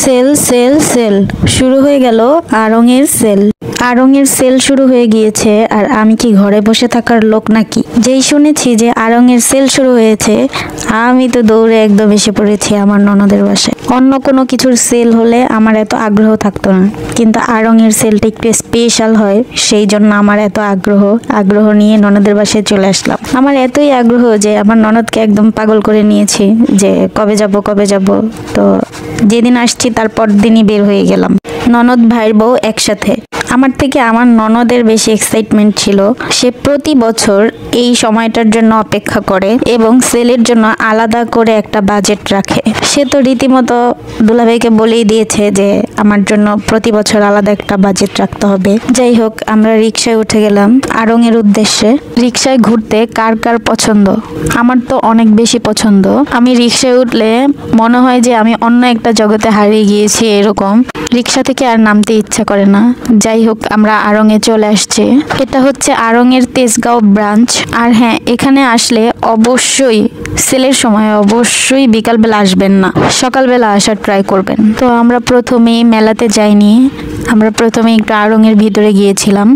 Sell sell sell শুরু হয়ে গেল আড়ং-এর সেল। আড়ং-এর সেল শুরু হয়ে গিয়েছে, আর আমি কি ঘরে বসে থাকার লোক নাকি? যেই শুনেছি যে আড়ং-এর সেল শুরু হয়েছে, আমি তো দৌড়ে একদম এসে পড়েছি আমার ননদের বাসায়। অন্য কোনো কিছুর সেল হলে আমার এত আগ্রহ থাকতো না, কিন্তু আড়ং-এর সেলটা একটু স্পেশাল হয়, সেই জন্য আমার এত আগ্রহ নিয়ে ননদের বাসায় চলে আসলাম। আমার এতই আগ্রহ যে আমার ননদকে একদম পাগল করে নিয়েছি যে কবে যাব। তো যেদিন আসছি তারপর দিনই বের হয়ে গেলাম, ননদ ভাইয়ের বউ একসাথে। আমার থেকে আমার ননদের বেশি এক্সাইটমেন্ট ছিল। সে প্রতি বছর এই সময়টার জন্য অপেক্ষা করে এবং সেলের জন্য আলাদা করে একটা বাজেট রাখে। সে তো রীতিমতো দুলাভাইকে বলেই দিয়েছে যে আমার জন্য প্রতি বছর আলাদা একটা বাজেট রাখতে হবে। যাই হোক, আমরা রিক্সায় উঠে গেলাম আড়ং-এর উদ্দেশ্যে। রিক্সায় ঘুরতে কার কার পছন্দ? আমার তো অনেক বেশি পছন্দ। আমি রিক্সায় উঠলে মনে হয় যে আমি অন্য একটা জগতে হারিয়ে গিয়েছি, এরকম। রিক্সা থেকে আর নামতে ইচ্ছা করে না। যাই হোক, আমরা আড়ং-এ চলে আসছি। এটা হচ্ছে আড়ং-এর তেজগাঁও ব্রাঞ্চ। আর হ্যাঁ, এখানে আসলে অবশ্যই সেলের সময় অবশ্যই বিকালবেলা আসবেন না, সকালবেলা আসার ট্রাই করবেন। তো আমরা প্রথমেই মেলাতে যাইনি, আমরা প্রথমে একটু আড়ং-এর ভিতরে গিয়েছিলাম।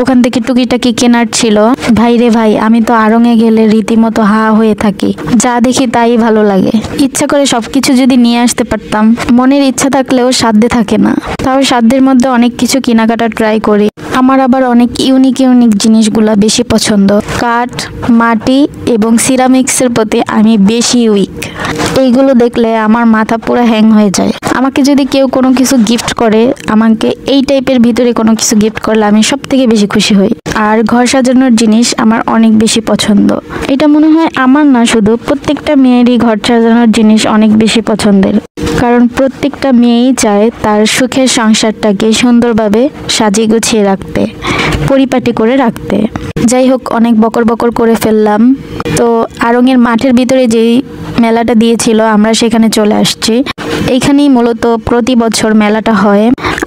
ওখান থেকে টুকিটাকি কেনার ছিল। ভাই রে ভাই, আমি তো আড়ং-এ গেলে রীতিমতো হা হয়ে থাকি, যা দেখি তাই ভালো লাগে। ইচ্ছা করে সবকিছু যদি নিয়ে আসতে পারতাম। মনের ইচ্ছা থাকলেও সাধ্যে থাকে না, তাও সাধ্যের মধ্যে অনেক কিছু কেনাকাটা ট্রাই করি। আমার আবার অনেক ইউনিক জিনিসগুলা বেশি পছন্দ। কাঠ, মাটি এবং সিরামিক্সের প্রতি আমি বেশি উইক। এইগুলো দেখলে আমার মাথা পুরো হ্যাং হয়ে যায়। আমাকে যদি কেউ কোনো কিছু গিফট করে, আমাকে এই টাইপের ভিতরে কোনো কিছু গিফট করলে আমি সব থেকে বেশি খুশি হই। আর ঘর সাজানোর জিনিস আমার অনেক বেশি পছন্দ। এটা মনে হয় আমার না, শুধু প্রত্যেকটা মেয়েরই ঘর সাজানোর জিনিস অনেক বেশি পছন্দের। কারণ প্রত্যেকটা মেয়েই চায় তার সুখের সংসারটাকে সুন্দরভাবে সাজিয়ে গুছিয়ে রাখতে, পরিপাটি করে রাখতে। যাই হোক, অনেক বকর করে ফেললাম। তো আড়ং-এর মাঠের ভিতরে যেই মেলাটা দিয়েছিল, আমরা সেখানে চলে আসছি। এইখানেই মূলত প্রতি বছর মেলাটা হয়।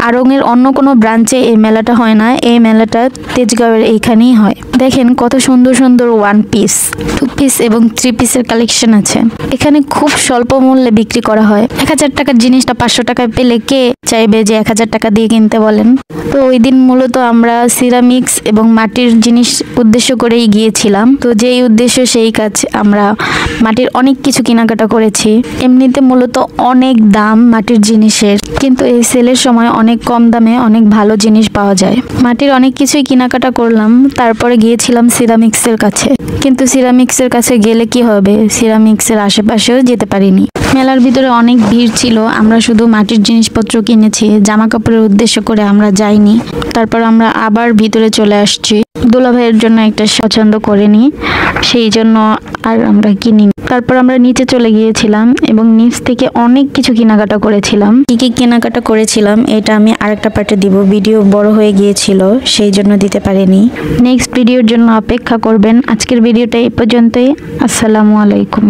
আড়ং-এর অন্য কোনো ব্রাঞ্চে এই মেলাটা হয় না, এই মেলাটা তেজগাঁওয়ের এইখানেই হয়। দেখেন কত সুন্দর সুন্দর 1 পিস, 2 পিস এবং 3 পিসের কালেকশন আছে। এখানে খুব স্বল্প মূল্যে বিক্রি করা হয়। 1000 টাকার জিনিসটা 500 টাকায় পেলে কে চাইবে যে 1000 টাকা দিয়ে কিনতে, বলেন? তো ওই দিন মূলত আমরা সিরামিক্স এবং মাটির জিনিস উদ্দেশ্য করেই গিয়েছিলাম। তো যেই উদ্দেশ্য সেই কাজ, আমরা মাটির অনেক কিছু কেনাকাটা করেছি। এমনিতে মূলত অনেক দাম মাটির জিনিসের, কিন্তু এই সেলের সময় অনেক কম দামে অনেক ভালো জিনিস পাওয়া যায়। মাটির অনেক কিছুই কেনাকাটা করলাম, তারপরে গিয়েছিলাম সিরামিক্সের কাছে। কিন্তু সিরামিক্সের কাছে গেলে কি হবে, সিরামিক্সের আশেপাশেও যেতে পারিনি। মেলার ভিতরে অনেক ভিড় ছিল, আমরা শুধু মাটির জিনিসপত্র কিনেছি, জামা কাপড়ের উদ্দেশ্য করে আমরা যাইনি। তারপর আমরা আবার ভিতরে চলে আসছি। দুলাভাইয়ের জন্য একটা পছন্দ করে নি, সেই জন্য আর আমরা কিনি। তারপর আমরা নিচে চলে গিয়েছিলাম এবং নিচ থেকে অনেক কিছু কেনাকাটা করেছিলাম। কি কেনাকাটা করেছিলাম এটা আমি আরেকটা পার্টে দিব, ভিডিও বড় হয়ে গিয়েছিল সেই জন্য দিতে পারিনি। নেক্সট ভিডিওর জন্য অপেক্ষা করবেন। আজকের ভিডিওটা এই পর্যন্তই। আসসালামু আলাইকুম।